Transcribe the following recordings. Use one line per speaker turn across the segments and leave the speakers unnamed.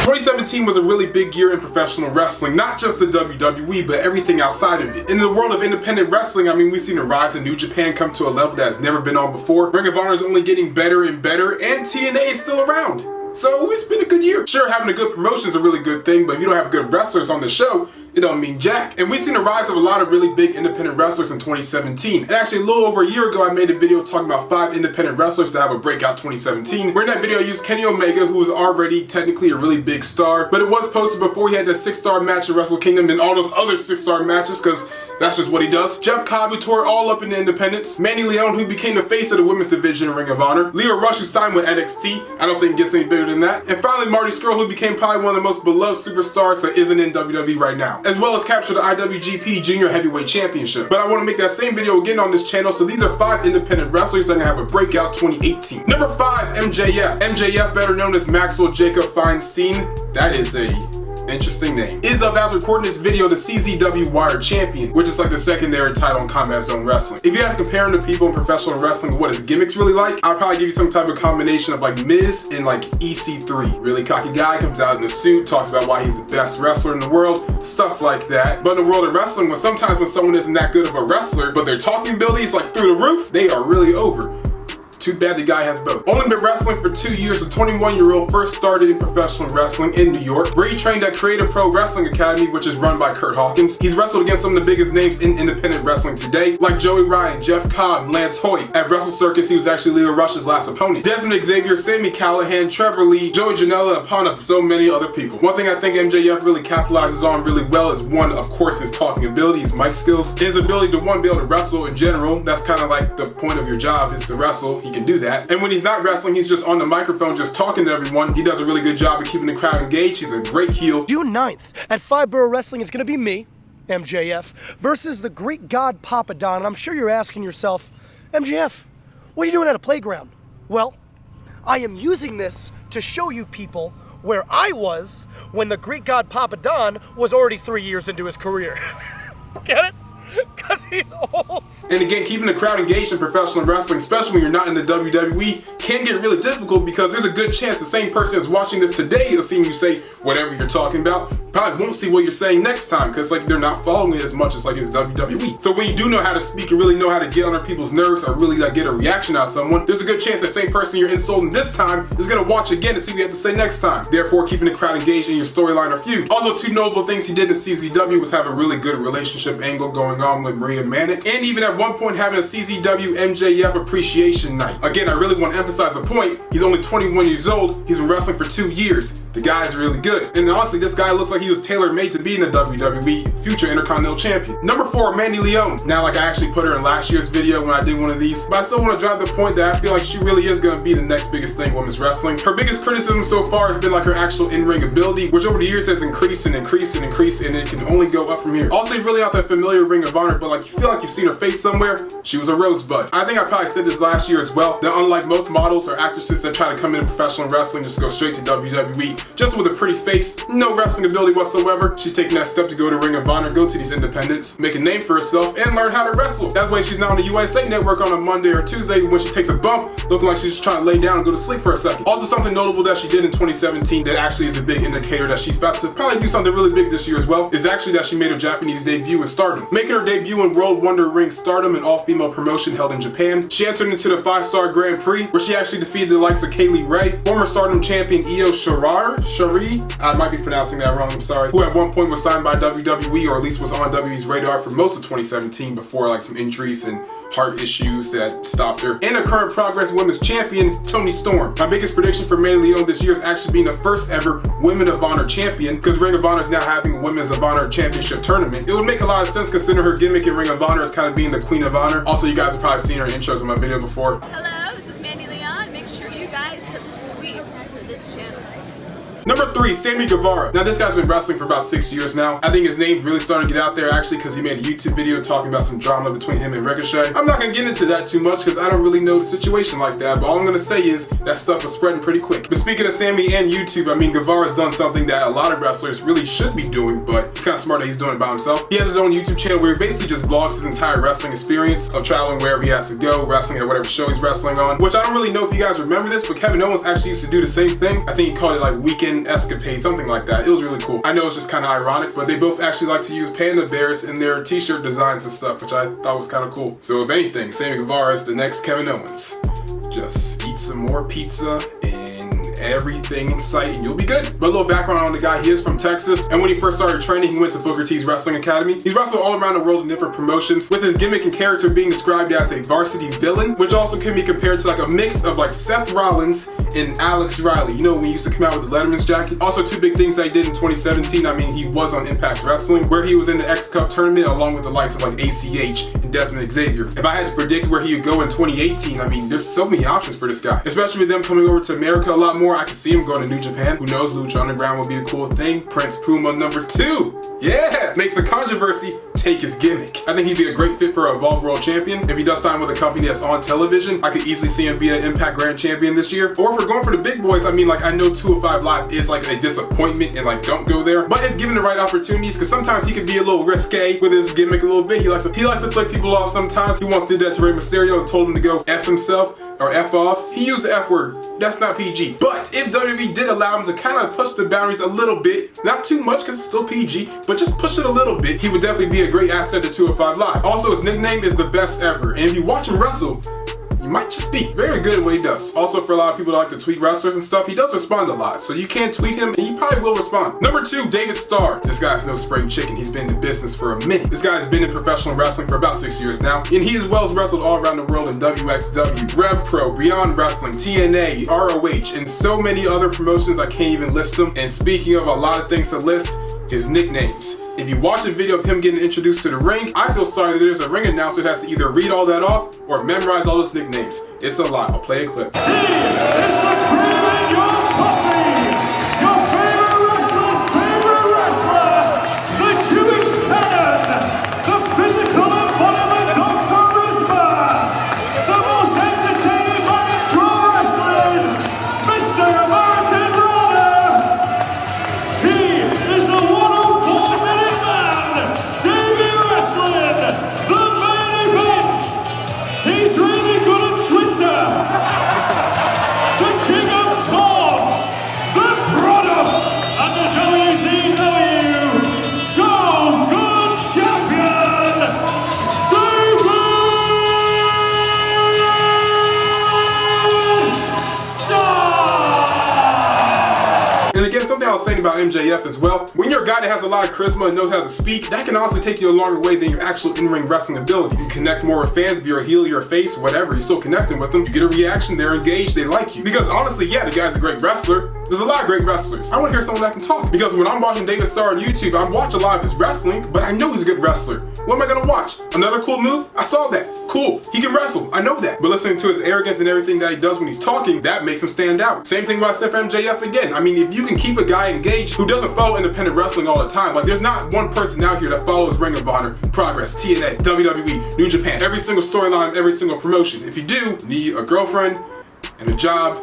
2017 was a really big year in professional wrestling, not just the WWE, but everything outside of it. In the world of independent wrestling, I mean, we've seen a rise in New Japan come to a level that has never been on before. Ring of Honor is only getting better and better, and TNA is still around. So it's been a good year. Sure, having a good promotion is a really good thing, but if you don't have good wrestlers on the show, it don't mean jack. And we've seen a rise of a lot of really big independent wrestlers in 2017. And actually, a little over a year ago, I made a video talking about 5 independent wrestlers that have a breakout 2017. Where in that video, I used Kenny Omega, who was already technically a really big star, but it was posted before he had that 6-star match at Wrestle Kingdom and all those other 6-star matches, because that's just what he does. Jeff Cobb, who tore all up in the independents. Manny Leon, who became the face of the women's division in Ring of Honor. Leo Rush, who signed with NXT. I don't think it gets any bigger than that. And finally, Marty Scurll, who became probably one of the most beloved superstars that isn't in WWE right now, as well as captured the IWGP Junior Heavyweight Championship. But I want to make that same video again on this channel, so these are 5 independent wrestlers that are going to have a breakout 2018. Number 5, MJF. MJF, better known as Maxwell Jacob Feinstein. That is a interesting name. Is up as recording this video, the CZW Wired Champion, which is like the secondary title in Combat Zone Wrestling. If you had to compare him to people in professional wrestling, what his gimmick's really like, I'd probably give you some type of combination of like Miz and like EC3. Really cocky guy, comes out in a suit, talks about why he's the best wrestler in the world, stuff like that. But in the world of wrestling, sometimes when someone isn't that good of a wrestler, but their talking ability is like through the roof, they are really over. Too bad the guy has both. Only been wrestling for 2 years, the 21-year-old first started in professional wrestling in New York, where he trained at Creative Pro Wrestling Academy, which is run by Kurt Hawkins. He's wrestled against some of the biggest names in independent wrestling today, like Joey Ryan, Jeff Cobb, Lance Hoyt. At Wrestle Circus, he was actually Leo Rush's last opponent. Desmond Xavier, Sami Callihan, Trevor Lee, Joey Janela, upon of so many other people. One thing I think MJF really capitalizes on really well is one, of course, his talking ability, his mic skills, and his ability to be able to wrestle in general. That's kind of like the point of your job, is to wrestle. He can do that. And when he's not wrestling, he's just on the microphone, just talking to everyone. He does a really good job of keeping the crowd engaged. He's a great heel.
June 9th at 5 Borough Wrestling, it's going to be me, MJF, versus the Greek god Papa Don. And I'm sure you're asking yourself, MJF, what are you doing at a playground? Well, I am using this to show you people where I was when the Greek god Papa Don was already 3 years into his career. Get it? Because he's old.
And again, keeping the crowd engaged in professional wrestling, especially when you're not in the WWE, can get really difficult, because there's a good chance the same person that's watching this today is seeing you say whatever you're talking about probably won't see what you're saying next time, because like they're not following it as much as like it's WWE. So when you do know how to speak and really know how to get under people's nerves or really like get a reaction out of someone, there's a good chance that same person you're insulting this time is gonna watch again to see what you have to say next time. Therefore, keeping the crowd engaged in your storyline or feud. Also, 2 notable things he did in CZW was have a really good relationship angle going on with Maria Manic, and even at one point having a CZW MJF appreciation night. Again, I really want to emphasize the point, he's only 21 years old, he's been wrestling for 2 years. The guy is really good. And honestly, this guy looks like he was tailor-made to be in the WWE, future Intercontinental Champion. Number 4, Mandy Leon. Now, like I actually put her in last year's video when I did one of these, but I still want to drive the point that I feel like she really is going to be the next biggest thing in women's wrestling. Her biggest criticism so far has been like her actual in-ring ability, which over the years has increased and increased and increased, and it can only go up from here. Also, you're really not that familiar with Ring of Honor, but like you feel like you've seen her face somewhere. She was a rosebud. I think I probably said this last year as well, that unlike most models or actresses that try to come into professional wrestling, just go straight to WWE, just with a pretty face, no wrestling ability whatsoever, she's taking that step to go to Ring of Honor, go to these independents, make a name for herself, and learn how to wrestle. That way she's now on the USA Network on a Monday or Tuesday when she takes a bump, looking like she's just trying to lay down and go to sleep for a second. Also, something notable that she did in 2017 that actually is a big indicator that she's about to probably do something really big this year as well, is actually that she made her Japanese debut in Stardom. Making her debut in World Wonder Ring Stardom, an all-female promotion held in Japan. She entered into the 5-star Grand Prix, where she actually defeated the likes of Kaylee Ray, former Stardom champion Io Sheree, I might be pronouncing that wrong, I'm sorry, who at one point was signed by WWE, or at least was on WWE's radar for most of 2017 before like some injuries and heart issues that stopped her. And a current Progress Women's Champion, Toni Storm. My biggest prediction for Mandy Leon this year is actually being the first ever Women of Honor champion, because Ring of Honor is now having a Women's of Honor championship tournament. It would make a lot of sense considering her gimmick in Ring of Honor is kind of being the Queen of Honor. Also, you guys have probably seen her intros in my video before.
Hello, this is Mandy Leon. Make sure you guys subscribe to this channel.
Number 3, Sammy Guevara. Now this guy's been wrestling for about 6 years now. I think his name's really starting to get out there actually because he made a YouTube video talking about some drama between him and Ricochet. I'm not gonna get into that too much because I don't really know the situation like that, but all I'm gonna say is that stuff was spreading pretty quick. But speaking of Sammy and YouTube, I mean, Guevara's done something that a lot of wrestlers really should be doing, but it's kind of smart that he's doing it by himself. He has his own YouTube channel where he basically just vlogs his entire wrestling experience of traveling wherever he has to go, wrestling at whatever show he's wrestling on, which I don't really know if you guys remember this, but Kevin Owens actually used to do the same thing. I think he called it like Weekend Halloween escapade, something like that. It was really cool. I know it's just kind of ironic, but they both actually like to use panda bears in their t-shirt designs and stuff, which I thought was kind of cool. So if anything, Sammy Guevara is the next Kevin Owens. Just eat some more pizza and everything in sight and you'll be good. But a little background on the guy, he is from Texas, and when he first started training, he went to Booker T's Wrestling Academy. He's wrestled all around the world in different promotions, with his gimmick and character being described as a varsity villain, which also can be compared to like a mix of like Seth Rollins and Alex Riley. You know, when he used to come out with the Letterman's jacket. Also, two big things that he did in 2017, I mean, he was on Impact Wrestling, where he was in the X Cup tournament along with the likes of like ACH and Desmond Xavier. If I had to predict where he would go in 2018, I mean, there's so many options for this guy, especially with them coming over to America a lot more. I can see him going to New Japan. Who knows, Lucha Underground would be a cool thing. Prince Puma #2. Yeah! Makes the controversy take his gimmick. I think he'd be a great fit for a Evolve World Champion. If he does sign with a company that's on television, I could easily see him be an Impact Grand Champion this year. Or if we're going for the big boys, I mean, like, I know 205 Live is like a disappointment and like don't go there. But if given the right opportunities, because sometimes he could be a little risque with his gimmick a little bit. He likes to flick people off sometimes. He once did that to Rey Mysterio and told him to go F himself or F off. He used the F word. That's not PG. But if WWE did allow him to kind of push the boundaries a little bit, not too much because it's still PG, but just push it a little bit, he would definitely be a great asset to 205 Live. Also, his nickname is the best ever. And if you watch him wrestle, you might just be very good at what he does. Also, for a lot of people that like to tweet wrestlers and stuff, he does respond a lot. So you can tweet him and he probably will respond. #2, David Starr. This guy's no spring chicken. He's been in business for a minute. This guy's been in professional wrestling for about 6 years now. And he as well has wrestled all around the world in WXW, Rev Pro, Beyond Wrestling, TNA, ROH, and so many other promotions I can't even list them. And speaking of a lot of things to list, his nicknames. If you watch a video of him getting introduced to the ring, I feel sorry that there's a ring announcer that has to either read all that off or memorize all his nicknames. It's a lot. I'll play a clip.
He is the cream in your coffee, your favorite wrestler's favorite wrestler, the Jewish cannon, the physical embodiment of charisma, the most entertaining man in pro wrestling, Mr. American Runner. He is the 104-minute man, Davey Wrestling, the main event. He's really good at Twitter. The king of taunts, the product, and the WCW Shogun Champion, David Starr.
And again, something I was saying about MJF as well, when you're a guy that has a lot of charisma and knows how to speak, that can honestly take you a longer way than your actual in-ring wrestling ability. You connect more with fans. If you're a heel, you're a face, whatever, you're still connecting with them. You get a reaction, they're engaged, they like you. Because honestly, yeah, the guy's a great wrestler. There's a lot of great wrestlers. I want to hear someone that can talk. Because when I'm watching David Starr on YouTube, I watch a lot of his wrestling, but I know he's a good wrestler. What am I gonna watch? Another cool move? I saw that. Cool. He can wrestle. I know that. But listening to his arrogance and everything that he does when he's talking, that makes him stand out. Same thing what I said for MJF again. I mean, if you can keep a guy engaged who doesn't follow independent wrestling all the time, like there's not one person out here that follows Ring of Honor, Progress, TNA, WWE, New Japan, every single storyline, every single promotion. If you do, you need a girlfriend and a job,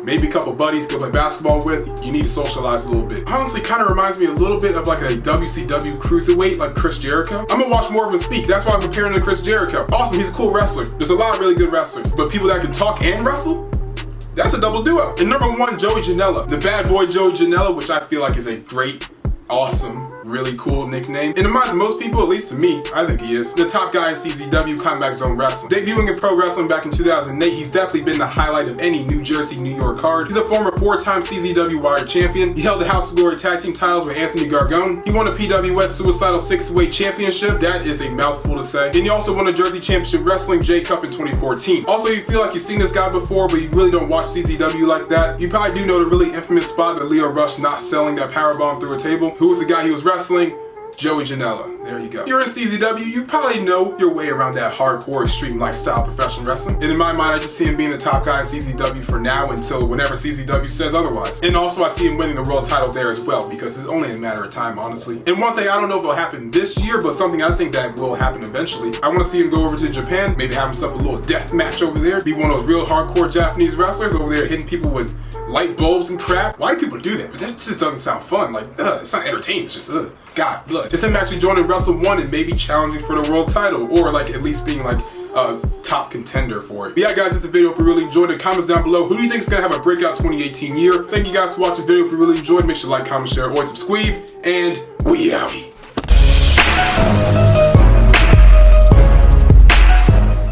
maybe a couple buddies to play basketball with, you need to socialize a little bit. Honestly, kind of reminds me a little bit of like a WCW cruiserweight like Chris Jericho. I'm gonna watch more of him speak. That's why I'm comparing him to Chris Jericho. Awesome, he's a cool wrestler. There's a lot of really good wrestlers, but people that can talk and wrestle, that's a double duo. And #1, Joey Janela. The bad boy Joey Janela, which I feel like is a great, awesome, really cool nickname. In the minds of most people, at least to me, I think he is the top guy in CZW Combat Zone Wrestling. Debuting in pro wrestling back in 2008, he's definitely been the highlight of any New Jersey, New York card. He's a former 4-time CZW Wired champion. He held the House of Glory tag team titles with Anthony Gargone. He won a PWS Suicidal 6-Weight Championship. That is a mouthful to say. And he also won a Jersey Championship Wrestling J Cup in 2014. Also, if you feel like you've seen this guy before, but you really don't watch CZW like that, you probably do know the really infamous spot of Leo Rush not selling that powerbomb through a table. Who was the guy he was wrestling? Joey Janela. There you go. If you're in CZW, you probably know your way around that hardcore extreme lifestyle professional wrestling. And in my mind, I just see him being the top guy in CZW for now until whenever CZW says otherwise. And also I see him winning the world title there as well, because it's only a matter of time, honestly. And one thing, I don't know if it'll happen this year, but something I think that will happen eventually. I want to see him go over to Japan, maybe have himself a little death match over there, be one of those real hardcore Japanese wrestlers over there hitting people with light bulbs and crap. Why do people do that? But that just doesn't sound fun. Like, it's not entertaining. It's just, God, blood. It's him actually joining Wrestle 1 and maybe challenging for the world title, or like at least being like top contender for it. But yeah, guys, that's the video. Hope you really enjoyed it. Comments down below. Who do you think is gonna have a breakout 2018 year? Thank you guys for watching the video. If you really enjoyed, make sure to like, comment, share, always subscribe, and we outie.